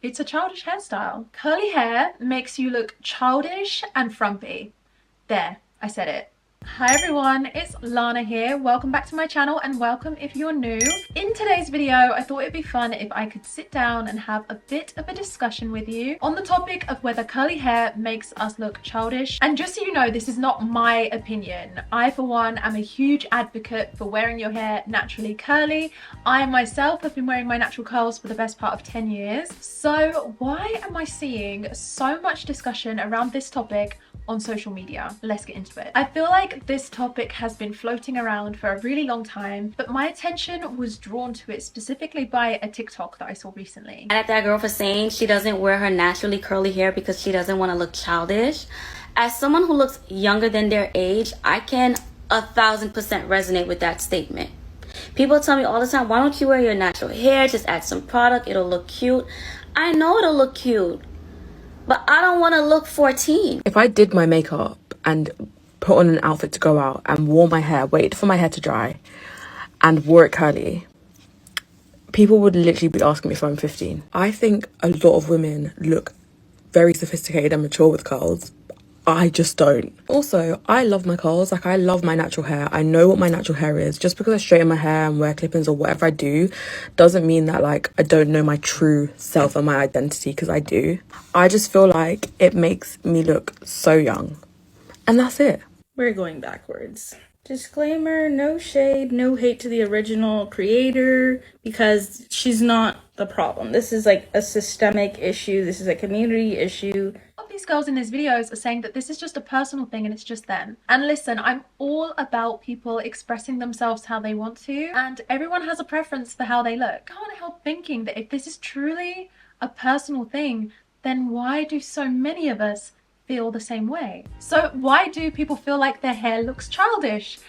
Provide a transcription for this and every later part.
It's a childish hairstyle. Curly hair makes you look childish and frumpy. There, I said it. Hi everyone, it's Lana here. Welcome back to my channel and welcome if you're new. In today's video, I thought it'd be fun if I could sit down and have a bit of a discussion with you on the topic of whether curly hair makes us look childish. And just so you know, this is not my opinion. I, for one, am a huge advocate for wearing your hair naturally curly. I myself have been wearing my natural curls for the best part of 10 years. So why am I seeing so much discussion around this topic on social media? Let's get into it. I feel like this topic has been floating around for a really long time, but my attention was drawn to it specifically by a TikTok that I saw recently. And at that girl for saying she doesn't wear her naturally curly hair because she doesn't want to look childish. As someone who looks younger than their age, I can 1000% resonate with that statement. People tell me all the time, why don't you wear your natural hair? Just add some product, it'll look cute. I know it'll look cute, but I don't want to look 14. If I did my makeup and put on an outfit to go out and wore my hair, waited for my hair to dry and wore it curly, people would literally be asking me if I'm 15. I think a lot of women look very sophisticated and mature with curls. I just don't. Also, I love my curls. Like, I love my natural hair. I know what my natural hair is. Just because I straighten my hair and wear clip-ins or whatever I do doesn't mean that, like, I don't know my true self and my identity, because I do. I just feel like it makes me look so young. And that's it. We're going backwards. Disclaimer, no shade, no hate to the original creator, because she's not the problem. This is like a systemic issue. This is a community issue. These girls in these videos are saying that this is just a personal thing and it's just them. And listen, I'm all about people expressing themselves how they want to, and everyone has a preference for how they look. I can't help thinking that if this is truly a personal thing, then why do so many of us feel the same way? So why do people feel like their hair looks childish?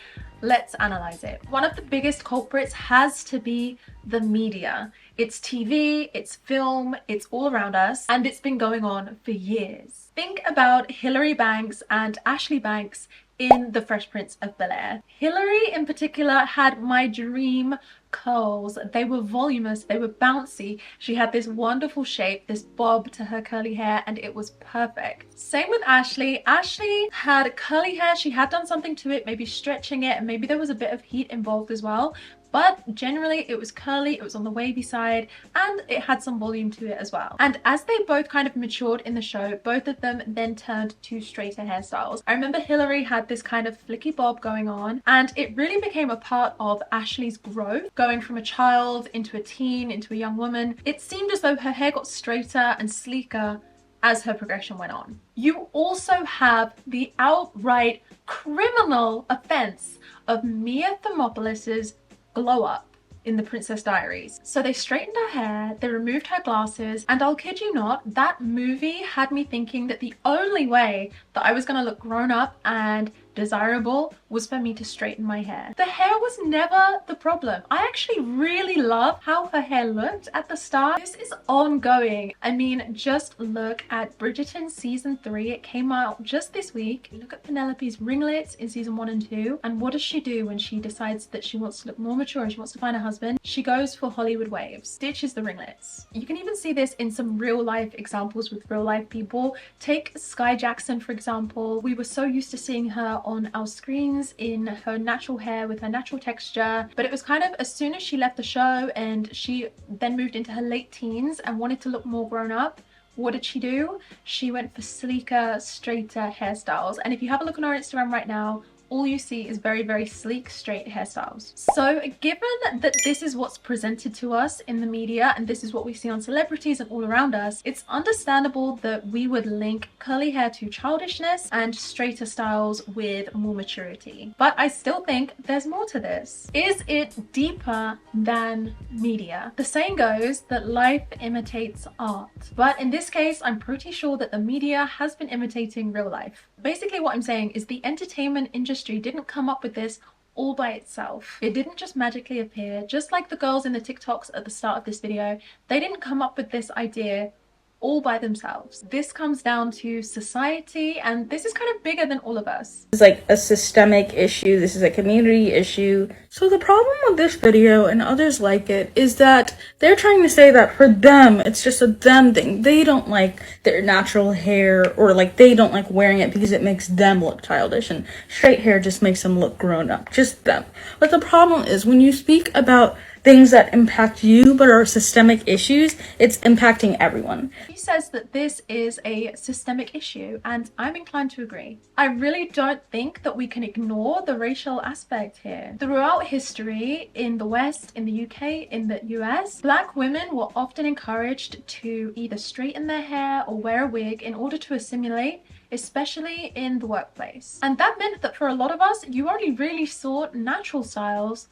Let's analyze it. One of the biggest culprits has to be the media. It's TV, it's film, it's all around us, and it's been going on for years. Think about Hilary Banks and Ashley Banks in The Fresh Prince of Bel-Air. Hilary in particular had my dream curls. They were voluminous, they were bouncy. She had this wonderful shape, this bob to her curly hair, and it was perfect. Same with Ashley. Ashley had curly hair. She had done something to it, maybe stretching it, and maybe there was a bit of heat involved as well. But generally it was curly, it was on the wavy side, and it had some volume to it as well. And as they both kind of matured in the show, both of them then turned to straighter hairstyles. I remember Hilary had this kind of flicky bob going on, and it really became a part of Ashley's growth, going from a child into a teen, into a young woman. It seemed as though her hair got straighter and sleeker as her progression went on. You also have the outright criminal offense of Mia Thermopolis's glow up in The Princess Diaries. So they straightened her hair, they removed her glasses, and I'll kid you not, that movie had me thinking that the only way that I was gonna look grown up and desirable was for me to straighten my hair. The hair was never the problem. I actually really love how her hair looked at the start. This is ongoing. I mean, just look at Bridgerton season 3. It came out just this week. Look at Penelope's ringlets in season 1 and 2. And what does she do when she decides that she wants to look more mature and she wants to find a husband? She goes for Hollywood waves, ditches the ringlets. You can even see this in some real life examples with real life people. Take Sky Jackson, for example. We were so used to seeing her on our screens in her natural hair with her natural texture, but it was kind of as soon as she left the show and she then moved into her late teens and wanted to look more grown up, what did she do? She went for sleeker, straighter hairstyles. And if you have a look on our Instagram right now, all you see is very, very sleek, straight hairstyles. So given that this is what's presented to us in the media and this is what we see on celebrities and all around us, it's understandable that we would link curly hair to childishness and straighter styles with more maturity. But I still think there's more to this. Is it deeper than media? The saying goes that life imitates art. But in this case, I'm pretty sure that the media has been imitating real life. Basically what I'm saying is the entertainment industry didn't come up with this all by itself. It didn't just magically appear. Just like the girls in the TikToks at the start of this video, they didn't come up with this idea all by themselves. This comes down to society, and this is kind of bigger than all of us. It's like a systemic issue. This is a community issue. So the problem with this video and others like it is that they're trying to say that for them, it's just a them thing. They don't like their natural hair, or like they don't like wearing it because it makes them look childish, and straight hair just makes them look grown up. Just them. But the problem is when you speak about things that impact you but are systemic issues, it's impacting everyone. He says that this is a systemic issue, and I'm inclined to agree. I really don't think that we can ignore the racial aspect here. Throughout history, in the West, in the UK, in the US, Black women were often encouraged to either straighten their hair or wear a wig in order to assimilate, especially in the workplace. And that meant that for a lot of us, you only really saw natural styles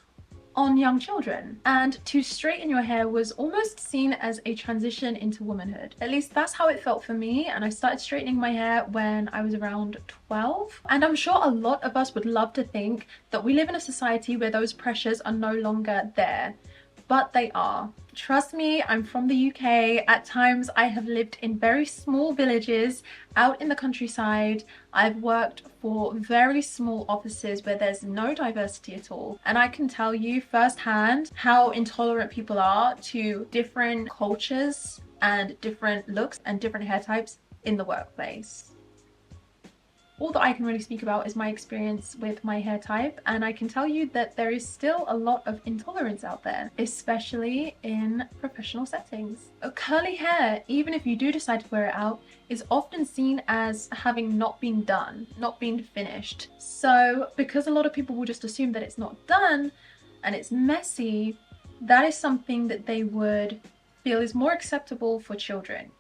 on young children, and to straighten your hair was almost seen as a transition into womanhood. At least that's how it felt for me, and I started straightening my hair when I was around 12. And I'm sure a lot of us would love to think that we live in a society where those pressures are no longer there, but they are. Trust me, I'm from the UK. At times I have lived in very small villages out in the countryside. I've worked for very small offices where there's no diversity at all. And I can tell you firsthand how intolerant people are to different cultures and different looks and different hair types in the workplace. All that I can really speak about is my experience with my hair type, and I can tell you that there is still a lot of intolerance out there, especially in professional settings. Curly hair, even if you do decide to wear it out, is often seen as having not been done, not been finished. So because a lot of people will just assume that it's not done and it's messy, that is something that they would feel is more acceptable for children.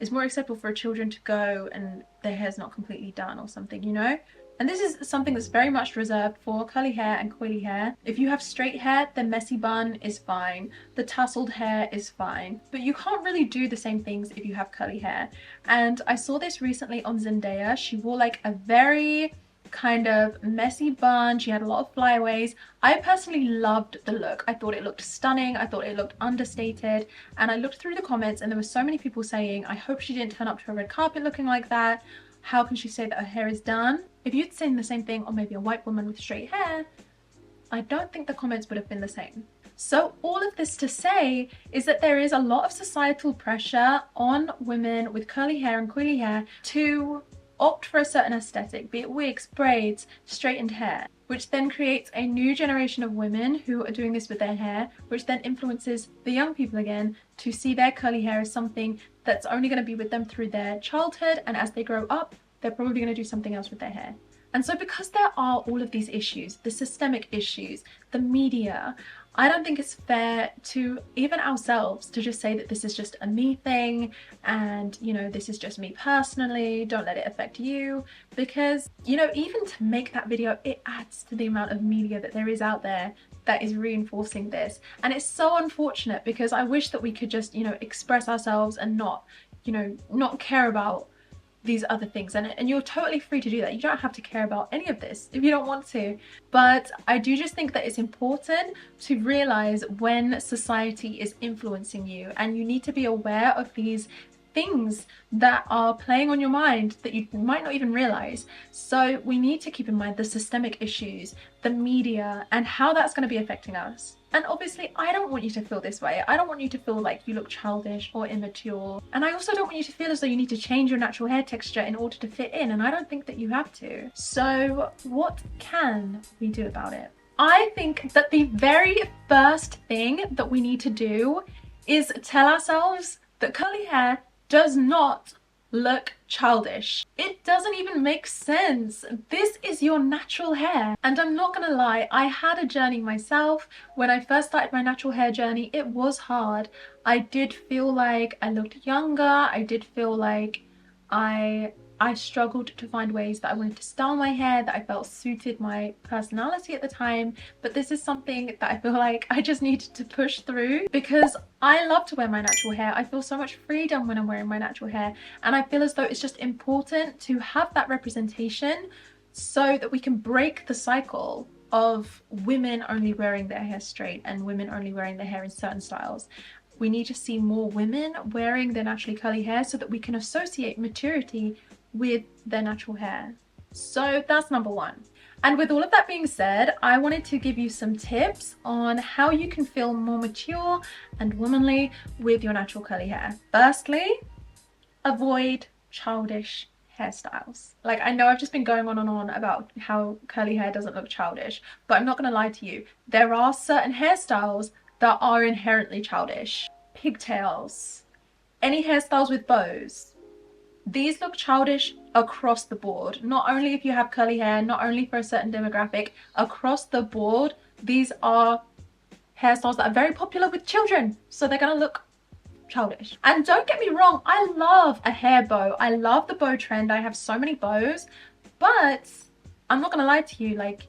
It's more acceptable for children to go and their hair's not completely done or something, you know? And this is something that's very much reserved for curly hair and coily hair. If you have straight hair, the messy bun is fine. The tousled hair is fine. But you can't really do the same things if you have curly hair. And I saw this recently on Zendaya. She wore like a very kind of messy bun. She had a lot of flyaways. I personally loved the look. I thought it looked stunning. I thought it looked understated. And I looked through the comments and there were so many people saying, I hope she didn't turn up to a red carpet looking like that. How can she say that her hair is done? If you'd seen the same thing on maybe a white woman with straight hair, I don't think the comments would have been the same. So all of this to say is that there is a lot of societal pressure on women with curly hair and coily hair to opt for a certain aesthetic, be it wigs, braids, straightened hair, which then creates a new generation of women who are doing this with their hair, which then influences the young people again to see their curly hair as something that's only going to be with them through their childhood, and as they grow up, they're probably going to do something else with their hair. And so because there are all of these issues, the systemic issues, the media, I don't think it's fair to even ourselves to just say that this is just a me thing and, you know, this is just me personally, don't let it affect you, because, you know, even to make that video, it adds to the amount of media that there is out there that is reinforcing this. And it's so unfortunate because I wish that we could just, you know, express ourselves and not, you know, not care about these other things, and you're totally free to do that. You don't have to care about any of this if you don't want to, but I do just think that it's important to realize when society is influencing you, and you need to be aware of these things that are playing on your mind that you might not even realize. So we need to keep in mind the systemic issues, the media, and how that's going to be affecting us. And obviously I don't want you to feel this way. I don't want you to feel like you look childish or immature. And I also don't want you to feel as though you need to change your natural hair texture in order to fit in. And I don't think that you have to. So what can we do about it? I think that the very first thing that we need to do is tell ourselves that curly hair does not look childish. It doesn't even make sense. This is your natural hair. And I'm not gonna lie, I had a journey myself. When I first started my natural hair journey, it was hard. I did feel like I looked younger. I did feel like I struggled to find ways that I wanted to style my hair that I felt suited my personality at the time. But this is something that I feel like I just needed to push through because I love to wear my natural hair. I feel so much freedom when I'm wearing my natural hair, and I feel as though it's just important to have that representation so that we can break the cycle of women only wearing their hair straight and women only wearing their hair in certain styles. We need to see more women wearing their naturally curly hair so that we can associate maturity with their natural hair. So that's number one. And with all of that being said, I wanted to give you some tips on how you can feel more mature and womanly with your natural curly hair. Firstly, avoid childish hairstyles. Like, I know I've just been going on and on about how curly hair doesn't look childish, but I'm not gonna lie to you. There are certain hairstyles that are inherently childish. Pigtails, any hairstyles with bows. These look childish across the board. Not only if you have curly hair, not only for a certain demographic, across the board, these are hairstyles that are very popular with children. So they're gonna look childish. And don't get me wrong, I love a hair bow. I love the bow trend. I have so many bows, but I'm not gonna lie to you, like,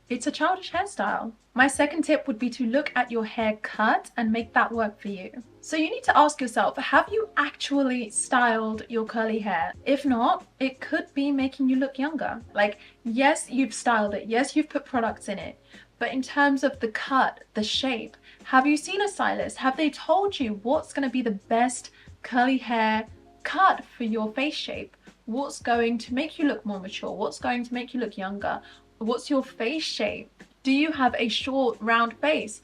it's a childish hairstyle. My second tip would be to look at your hair cut and make that work for you. So you need to ask yourself, have you actually styled your curly hair? If not, it could be making you look younger. Like, yes, you've styled it. Yes, you've put products in it. But in terms of the cut, the shape, have you seen a stylist? Have they told you what's going to be the best curly hair cut for your face shape? What's going to make you look more mature? What's going to make you look younger? What's your face shape? Do you have a short, round face?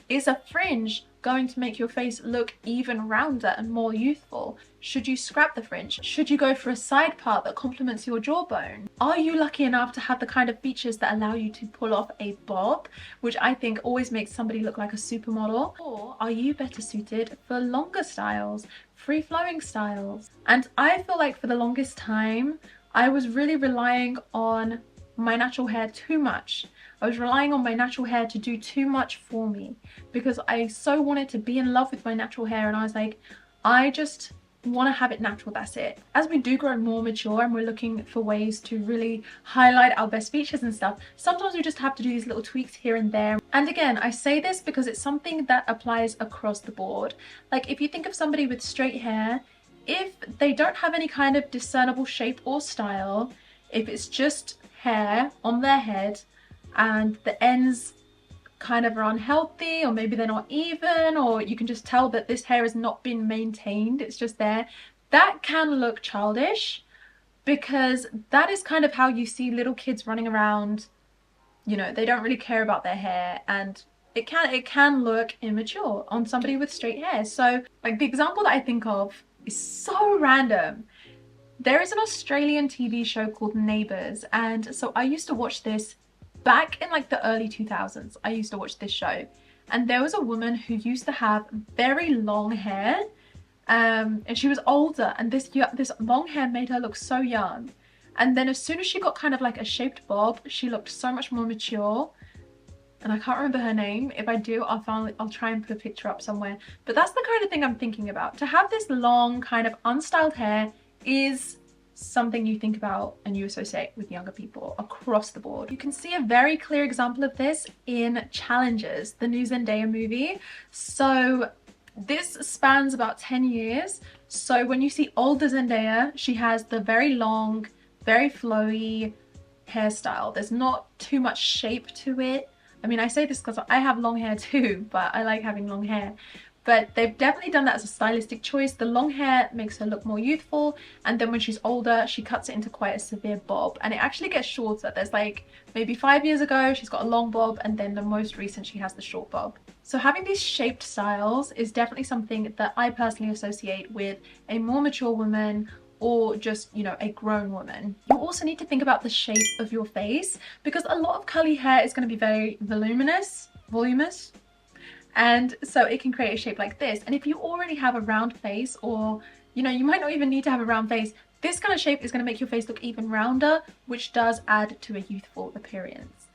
Is a fringe going to make your face look even rounder and more youthful? Should you scrap the fringe? Should you go for a side part that complements your jawbone? Are you lucky enough to have the kind of features that allow you to pull off a bob, which I think always makes somebody look like a supermodel? Or are you better suited for longer styles, free-flowing styles? And I feel like for the longest time, I was really relying on my natural hair too much. I was relying on my natural hair to do too much for me because I so wanted to be in love with my natural hair, and I was like, I just want to have it natural, that's it. As we do grow more mature and we're looking for ways to really highlight our best features and stuff, sometimes we just have to do these little tweaks here and there. And again, I say this because it's something that applies across the board. Like, if you think of somebody with straight hair, if they don't have any kind of discernible shape or style, if it's just hair on their head and the ends kind of are unhealthy, or maybe they're not even, or you can just tell that this hair has not been maintained, it's just there, that can look childish, because that is kind of how you see little kids running around, you know, they don't really care about their hair, and it can look immature on somebody with straight hair. So like, the example that I think of is so random. There is an Australian TV show called Neighbours, and so I used to watch this back in like the early 2000s. I used to watch this show, and there was a woman who used to have very long hair, and she was older, and this long hair made her look so young. And then as soon as she got kind of like a shaped bob, she looked so much more mature. And I can't remember her name. If I do, I'll try and put a picture up somewhere. But that's the kind of thing I'm thinking about. To have this long kind of unstyled hair is something you think about and you associate with younger people across the board. You can see a very clear example of this in Challenges, the new Zendaya movie. So this spans about 10 years. So when you see older Zendaya, she has the very long, very flowy hairstyle. There's not too much shape to it. I mean, I say this because I have long hair too, but I like having long hair. But they've definitely done that as a stylistic choice. The long hair makes her look more youthful, and then when she's older, she cuts it into quite a severe bob, and it actually gets shorter. There's like, maybe 5 years ago, she's got a long bob, and then the most recent, she has the short bob. So having these shaped styles is definitely something that I personally associate with a more mature woman, or just, you know, a grown woman. You also need to think about the shape of your face, because a lot of curly hair is going to be very voluminous, and so it can create a shape like this. And if you already have a round face, or, you know, you might not even need to have a round face, this kind of shape is going to make your face look even rounder, which does add to a youthful appearance.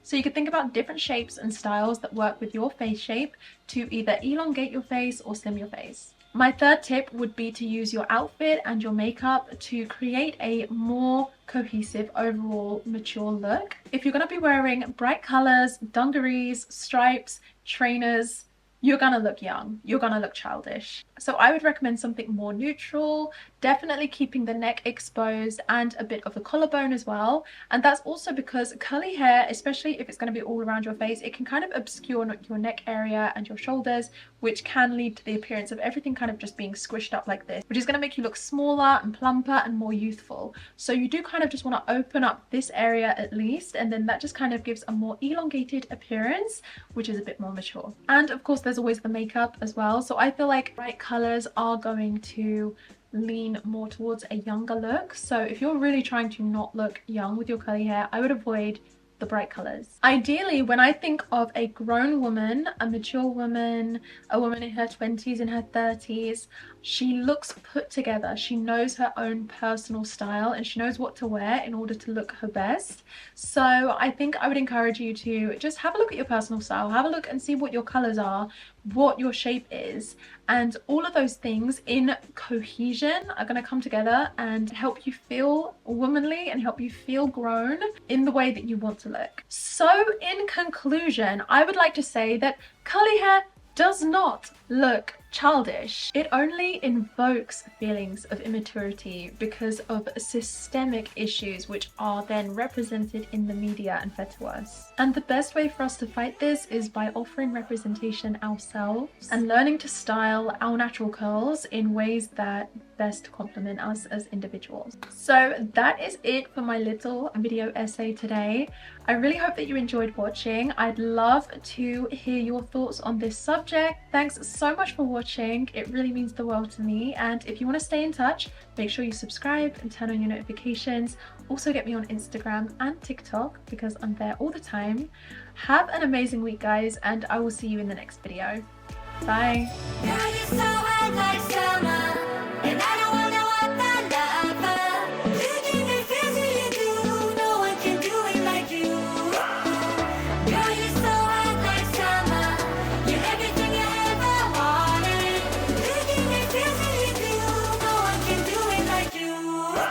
So you could think about different shapes and styles that work with your face shape to either elongate your face or slim your face. My third tip would be to use your outfit and your makeup to create a more cohesive overall mature look. If you're going to be wearing bright colors, dungarees, stripes, trainers, you're gonna look young, you're gonna look childish. So I would recommend something more neutral, definitely keeping the neck exposed and a bit of the collarbone as well. And that's also because curly hair, especially if it's going to be all around your face, it can kind of obscure your neck area and your shoulders, which can lead to the appearance of everything kind of just being squished up like this, which is going to make you look smaller and plumper and more youthful. So you do kind of just want to open up this area at least, and then that just kind of gives a more elongated appearance, which is a bit more mature. And of course there's always the makeup as well, so I feel like bright colors are going to lean more towards a younger look. So if you're really trying to not look young with your curly hair, I would avoid the bright colors. Ideally, when I think of a grown woman, a mature woman, a woman in her 20s and her 30s, she looks put together. She knows her own personal style and she knows what to wear in order to look her best. So I think I would encourage you to just have a look at your personal style, have a look and see what your colors are, what your shape is, and all of those things in cohesion are going to come together and help you feel womanly and help you feel grown in the way that you want to look. So in conclusion, I would like to say that curly hair does not look childish. It only invokes feelings of immaturity because of systemic issues which are then represented in the media and fed to us. And the best way for us to fight this is by offering representation ourselves and learning to style our natural curls in ways that best complement us as individuals. So that is it for my little video essay today. I really hope that you enjoyed watching. I'd love to hear your thoughts on this subject. Thanks so much for watching. It really means the world to me. And if you want to stay in touch, make sure you subscribe and turn on your notifications. Also get me on Instagram and TikTok because I'm there all the time. Have an amazing week, guys, and I will see you in the next video. Bye. Now you're so hot like summer, and I